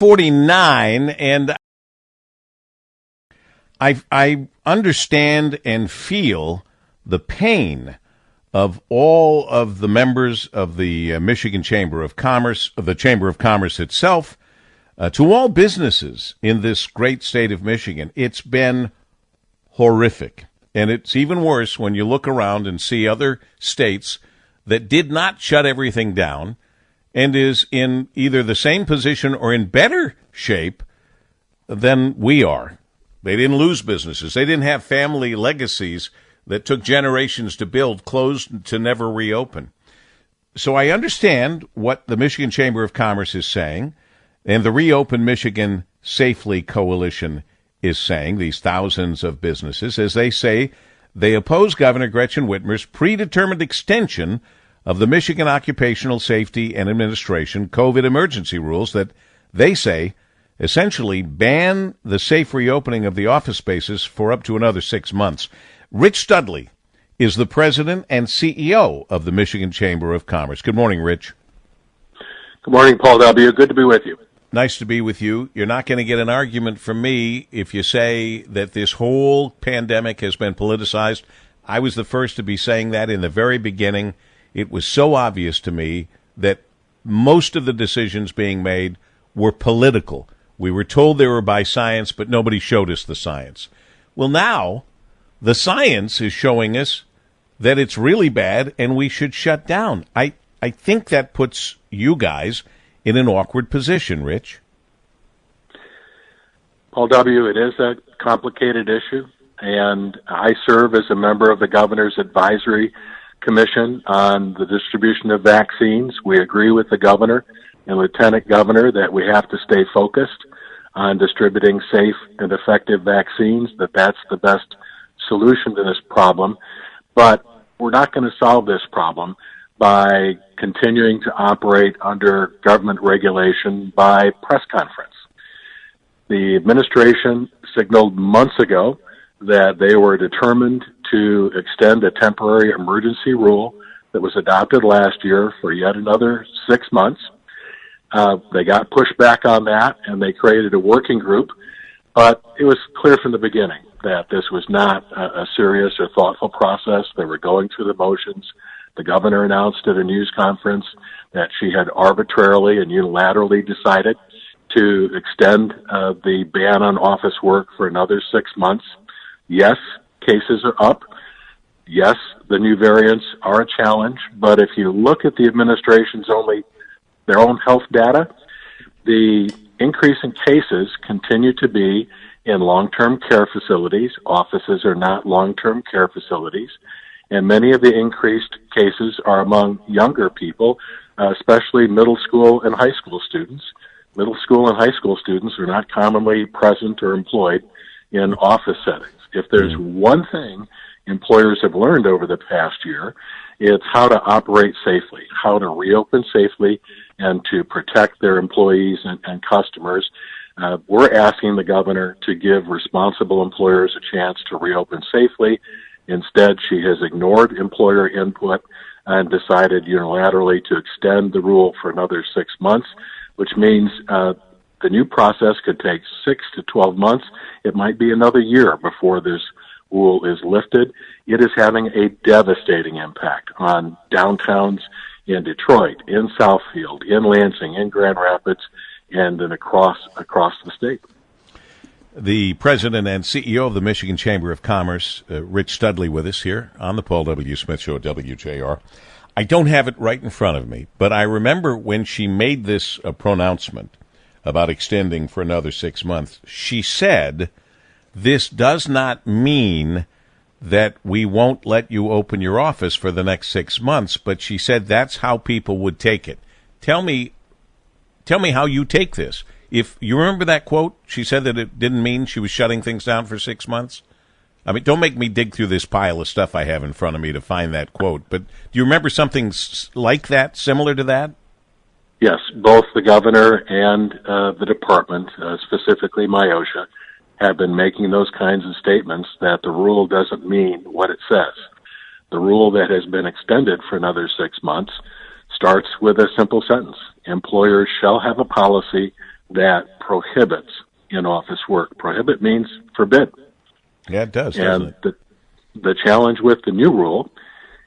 49, and I understand and feel the pain of all of the members of the Michigan Chamber of Commerce, of the Chamber of Commerce itself, to all businesses in this great state of Michigan. It's been horrific, and it's even worse when you look around and see other states that did not shut everything down and is in either the same position or in better shape than we are. They didn't lose businesses. They didn't have family legacies that took generations to build, closed to never reopen. So I understand what the Michigan Chamber of Commerce is saying, and the Reopen Michigan Safely Coalition is saying, these thousands of businesses, as they say, they oppose Governor Gretchen Whitmer's predetermined extension of the Michigan Occupational Safety and Administration COVID emergency rules that they say essentially ban the safe reopening of the office spaces for up to another 6 months. Rich Studley is the president and CEO of the Michigan Chamber of Commerce. Good morning, Rich. Good morning, Paul W. Good to be with you. Nice to be with you. You're not going to get an argument from me if you say that this whole pandemic has been politicized. I was the first to be saying that in the very beginning. It was so obvious to me that most of the decisions being made were political. We were told they were by science, but nobody showed us the science. Well, now the science is showing us that it's really bad and we should shut down. I think that puts you guys in an awkward position, Rich. Paul W., it is a complicated issue, and I serve as a member of the Governor's Advisory Commission on the distribution of vaccines. We agree with the Governor and Lieutenant Governor that we have to stay focused on distributing safe and effective vaccines, that's the best solution to this problem. But we're not going to solve this problem by continuing to operate under government regulation by press conference. The administration signaled months ago that they were determined to extend a temporary emergency rule that was adopted last year for yet another 6 months. They got pushed back on that, and they created a working group, but it was clear from the beginning that this was not a serious or thoughtful process. They were going through the motions. The governor announced at a news conference that she had arbitrarily and unilaterally decided to extend the ban on office work for another 6 months. Yes, cases are up. Yes, the new variants are a challenge, but if you look at the administration's their own health data, the increase in cases continue to be in long-term care facilities. Offices are not long-term care facilities, and many of the increased cases are among younger people, especially middle school and high school students. Middle school and high school students are not commonly present or employed in office settings. If there's one thing employers have learned over the past year, it's how to operate safely, how to reopen safely, and to protect their employees and customers. We're asking the governor to give responsible employers a chance to reopen safely. Instead, she has ignored employer input and decided unilaterally to extend the rule for another 6 months, which means the new process could take 6 to 12 months. It might be another year before this rule is lifted. It is having a devastating impact on downtowns in Detroit, in Southfield, in Lansing, in Grand Rapids, and then across the state. The president and CEO of the Michigan Chamber of Commerce, Rich Studley, with us here on the Paul W. Smith Show at WJR. I don't have it right in front of me, but I remember when she made this pronouncement about extending for another 6 months, she said, this does not mean that we won't let you open your office for the next 6 months, but she said that's how people would take it. Tell me how you take this. If you remember that quote, she said that it didn't mean she was shutting things down for 6 months. I mean, don't make me dig through this pile of stuff I have in front of me to find that quote, but do you remember something like that, similar to that? Yes, both the governor and the department, specifically MIOSHA, have been making those kinds of statements that the rule doesn't mean what it says. The rule that has been extended for another 6 months starts with a simple sentence. Employers shall have a policy that prohibits in-office work. Prohibit means forbid. Yeah, it does, doesn't it? The challenge with the new rule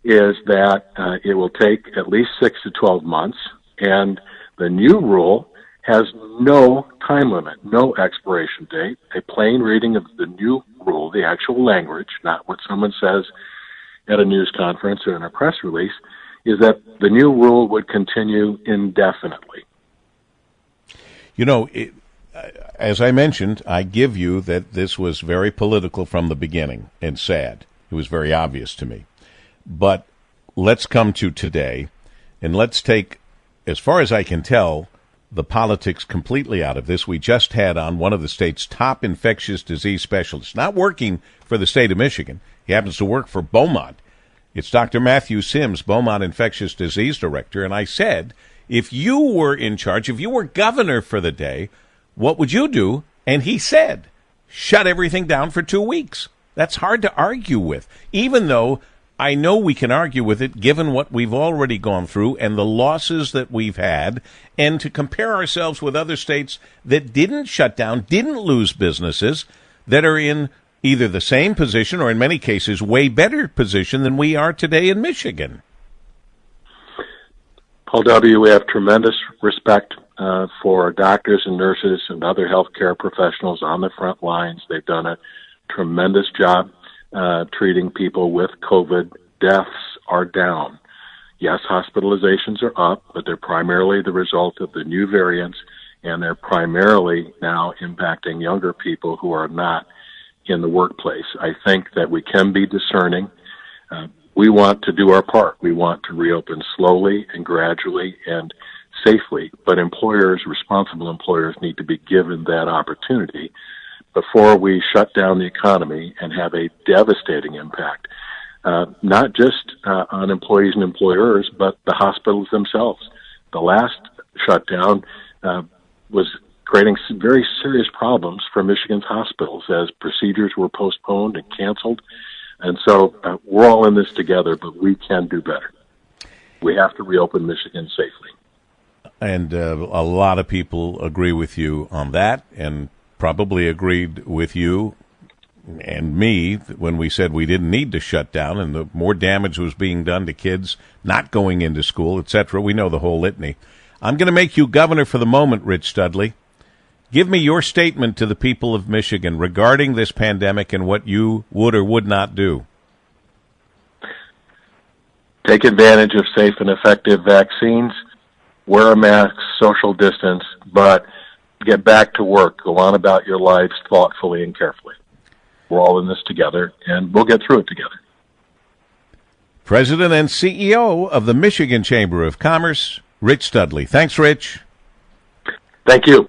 is that it will take at least 6 to 12 months, and the new rule has no time limit, no expiration date. A plain reading of the new rule, the actual language, not what someone says at a news conference or in a press release, is that the new rule would continue indefinitely. You know, as I mentioned, I give you that this was very political from the beginning and sad. It was very obvious to me. But let's come to today, and let's take, as far as I can tell, the politics completely out of this. We just had on one of the state's top infectious disease specialists, not working for the state of Michigan. He happens to work for Beaumont. It's Dr. Matthew Sims, Beaumont Infectious Disease Director, and I said, if you were in charge, if you were governor for the day, what would you do? And he said, shut everything down for 2 weeks. That's hard to argue with, even though I know we can argue with it given what we've already gone through and the losses that we've had, and to compare ourselves with other states that didn't shut down, didn't lose businesses, that are in either the same position or in many cases way better position than we are today in Michigan. Paul W., we have tremendous respect for doctors and nurses and other healthcare professionals on the front lines. They've done a tremendous job treating people with COVID. Deaths are down. Yes, hospitalizations are up, but they're primarily the result of the new variants, and they're primarily now impacting younger people who are not in the workplace. I think that we can be discerning. We want to do our part. We want to reopen slowly and gradually and safely, but employers, responsible employers, need to be given that opportunity before we shut down the economy and have a devastating impact, not just on employees and employers, but the hospitals themselves. The last shutdown was creating some very serious problems for Michigan's hospitals as procedures were postponed and canceled. And so we're all in this together, but we can do better. We have to reopen Michigan safely. And a lot of people agree with you on that, and probably agreed with you and me when we said we didn't need to shut down, and the more damage was being done to kids not going into school, etc. We know the whole litany. I'm going to make you governor for the moment, Rich Studley. Give me your statement to the people of Michigan regarding this pandemic and what you would or would not do. Take advantage of safe and effective vaccines, wear a mask, social distance, but get back to work. Go on about your lives thoughtfully and carefully. We're all in this together, and we'll get through it together. President and CEO of the Michigan Chamber of Commerce, Rich Studley. Thanks, Rich. Thank you.